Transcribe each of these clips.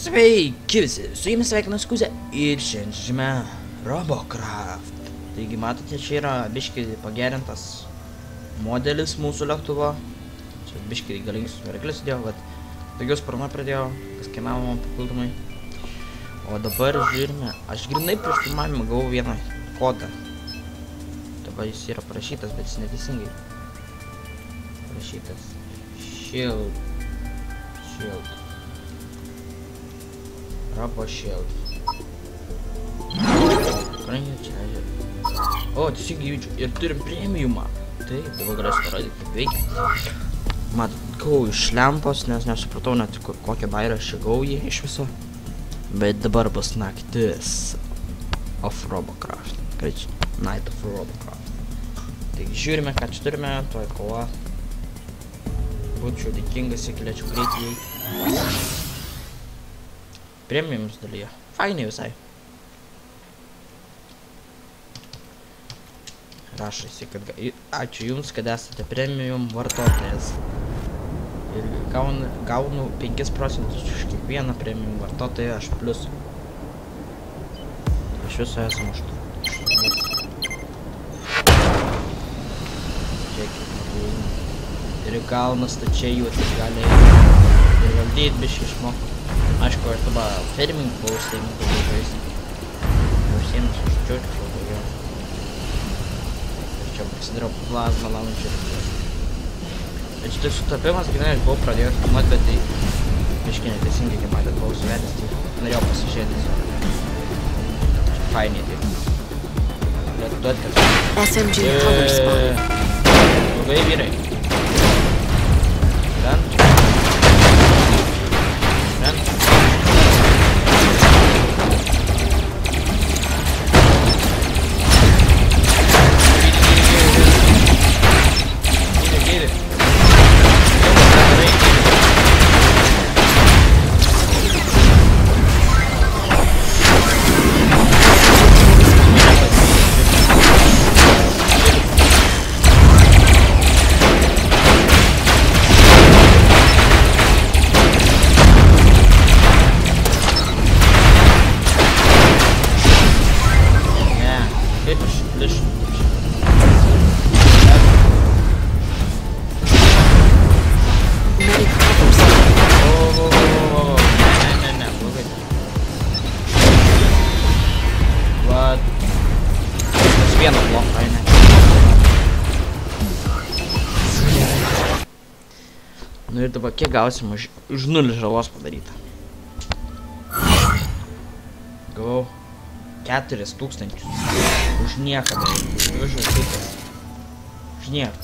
Sveiki visi, su jumis sveikinas Kuzė ir šiandien žaidžiame Robocraft. Taigi matote, čia yra biškai pagerintas modelis mūsų lėktuvo. Čia biškai galingus variklius įdėjau, bet daugiau sparną pradėjau, kas kainavo man papildomai. O dabar žiūrime, aš grinai prieš filmavimą gavau vieną kodą. Dabar jis yra parašytas, bet jis neteisingai parašytas. Shield. Robo Shield. O, teisingai jaučiu. Ir turim premiumą. Taip, dabar galėsiu parodyti, kaip veikia. Matot, gavau iš lempos, nes nesupratau net kokią bairą aš čia gavau jį iš viso. Bet dabar bus naktis of Robocraft. Night of Robocraft. Taigi žiūrime, ką čia turime, tuoj kova. Būčiau dėkingas, jei galėčiau greitai įeiti. Premiums dalyje. Fainiai visai. Rašasi, kad ačiū jums, kad esate premium vartotojas. Ir gaunu 5% už kiekvieną premium vartotoją, aš plius. Iš viso esam 8. Ir kalną stačiai jų gali ir valdyti biškai išmokti. Aišku, aš dabar ferming buvau užsiėmęs daugiau žaisti. Užsiėmęs užčiau tiksliau daugiau. Ir čia pasidariau plazmą launčerį. Ir šitas sutapimas, gyvenai, aš buvau pradėjęs filmuoti, bet tai biškai neteisingai, kaip matėt, buvau suvedęs, tai norėjau pasižiūrėti. Čia fainiai taip. Galėtų duoti, kad... SMG color spotted. Labai vyrai. Ten. Nu ir dabar kiek gausim už 0 žalos padarytą. Gavau 4000. Už nieką beveik. Už nieką.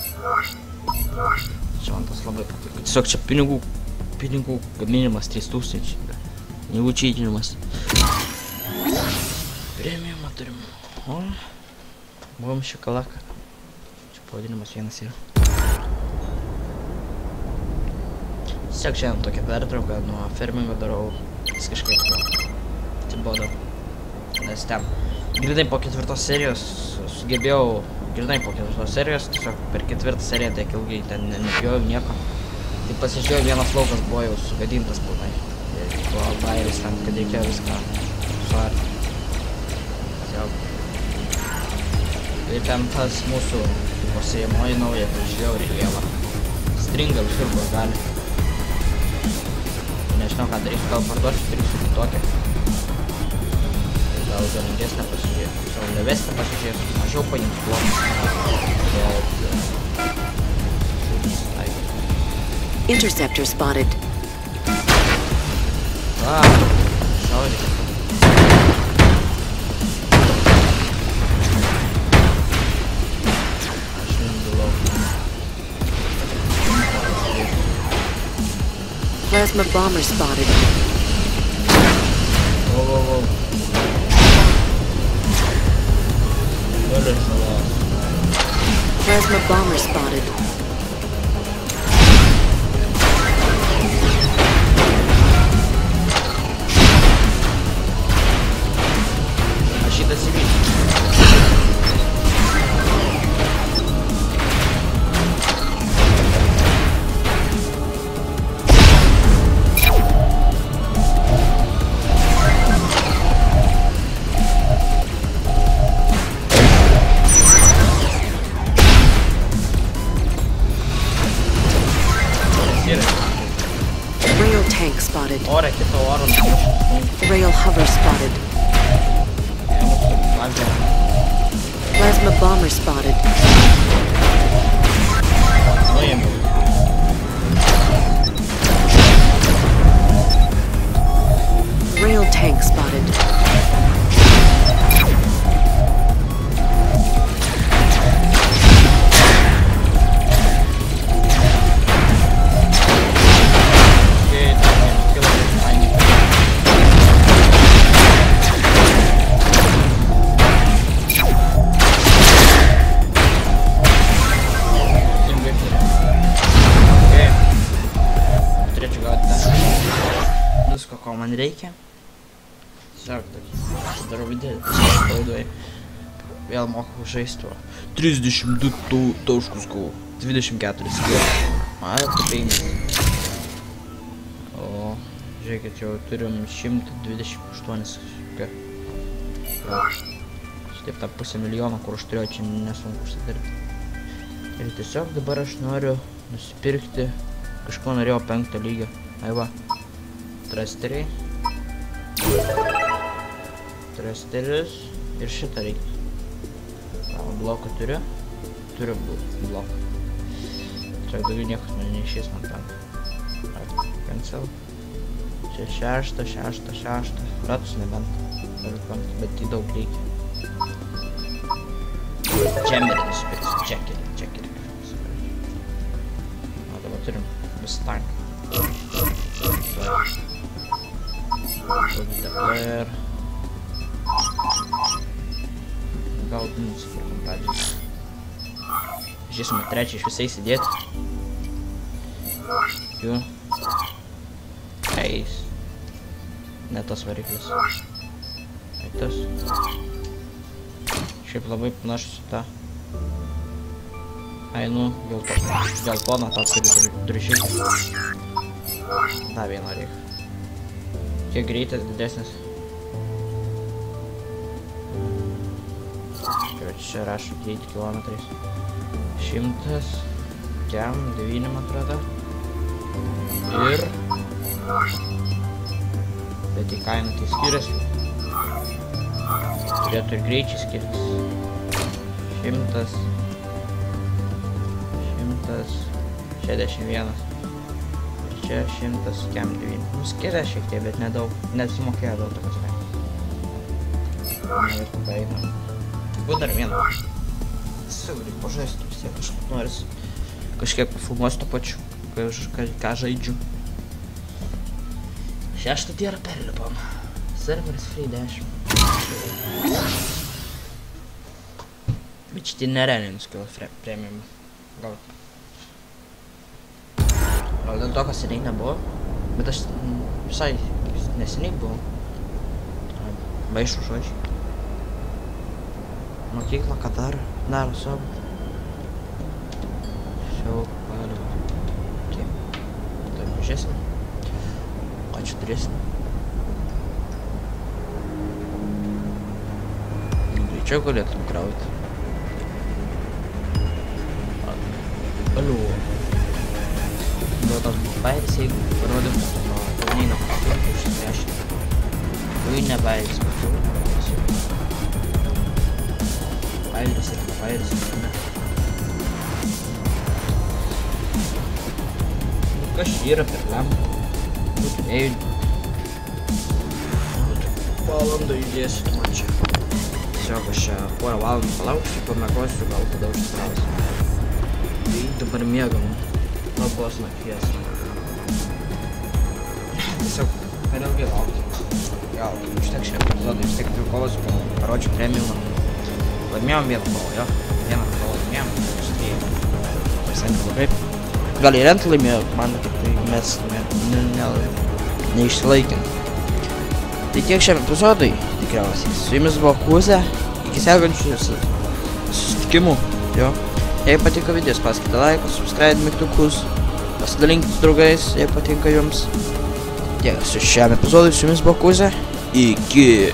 Čia man tas labai patiko. Tiesiog čia pinigų gaminimas 3000. Pinigų čytinimas. Premiumą turim. O, buvom šokolaka. Čia pavadinimas vienas yra. Tiesiog šiandien tokia pertrauka, nuo fermingo darau vis kažkaip atsibodo. Nes ten grinai po 4 serijos sugebėjau, tiesiog per 4 seriją tiek ilgai ten nepjojau nieko. Tai pasižiūrėjau, vienas laukas buvo jau sugadintas pilnai. Ir buvo bairis ten, kad reikėjo viską suarti. Ir ten tas mūsų pasėjamoji nauja, pažiūrėjau ir vėlą. Stringa visur buvo gali. Nežinau, ką darysiu, gal parduosiu, darysiu kitokią. Gal galingesnę pasižiūrėsiu, savo levesnę pasižiūrėsiu, mažiau paimtuom. Interceptor spotted. Šaudė. Aš lindu lauk. Plasma bomber spotted. Whoa. Plasma bomber spotted. А щита себе. spotted. Ore, kito oro. Rail hover spotted. Plasma bomber spotted. Nuėmiau. Rail tank spotted. Ko man reikia. Tiesiog darau video, laidoje. Vėl moku žaisti. 32 taškus gavau. 24 skirti. Matote, 5. O, žiūrėkit, jau turim 128. Šitaip tą pusę milijono, kur aš turėjau, čia nesunku užsidirbti. Ir tiesiog dabar aš noriu nusipirkti, kažko norėjau 5 lygio. Aiva. Trasteriai. Trasterius. Ir šitą reikia. Bloką turiu. Turiu bloką. Čia daugiau niekas neišės man ten. Cancel. Čia 6. Ratus nebent. Bet tai daug reikia. Džemerį nusipirks. Čekerį. O dabar turim visą tanką. Player. Gal nusipirkom pradžiai. Žiūrėsime trečią iš visai įsidėti. Jų. Eis. Ne tas variklis. Tas. Šiaip labai panašus į tą. Ai, nu, geltoną tą turi šitą. Da, vieną reikia. Kiek greitas didesnis. Čia rašo kiek kilometrais. 100. Kiam 9 man atrodo. Ir. Bet į kainą tai skiriasi. Turėtų ir greičiai skirtis. 161. Čia 100 kiam 9. Nu, skiria šiek tiek, bet nedaug. Net sumokėjo daug tokios kainos. Ir tada einam. Buvo dar vieną. Siauriai pažaisti vis tiek kažkaip noris. Kažkiek pafilmuosiu to pačiu, ką žaidžiu. 6 tierą perlipam. Serveris free 10. Bet šitie nerealiai nuskilo premium. Gal dėl to, kas seniai nebuvo. Bet aš visai neseniai buvau. Baišu žodžiai. Mokykla, ką daro savo. Šiau, pagaliau. Taip. Taip, žiūrėsim. Ką čia turėsim? Greičiau galėtum krauti. Aliu. Duotas bairis, jeigu parodėm, kad neina pasirinkti užsikrešti. Jau ne bairis, bet jau. Bairis ir bairis. Nu, kas yra per lempą? Būtų vėjų. Valandą judėsiu man čia. Tiesiog aš čia porą valandų palauksiu, pamėgosiu, gal tada užsikrausiu. Tai dabar miegam. Labos nakties. Tiesiog per ilgai laukti. Gal, užtek šią epizodą, vis tiek dvi kovas, parodžiu premiumą. Laimėjom vieną kovą, jo. Vieną kovą laimėjom. Tai pasakė labai. Gal ir ent laimėjo, man tik tai mes neišsilaikėm. Tai tiek šiam epizodui, tikriausiai. Su jumis buvo Kuzė. Iki sekančių susitikimų, jo. Jei patiko video, spauskite laikus, subscribe mygtukus, pasidalinkite su draugais, jei patinka jums. Tiek su šiam epizodui, su jumis buvo Kuzė. Iki.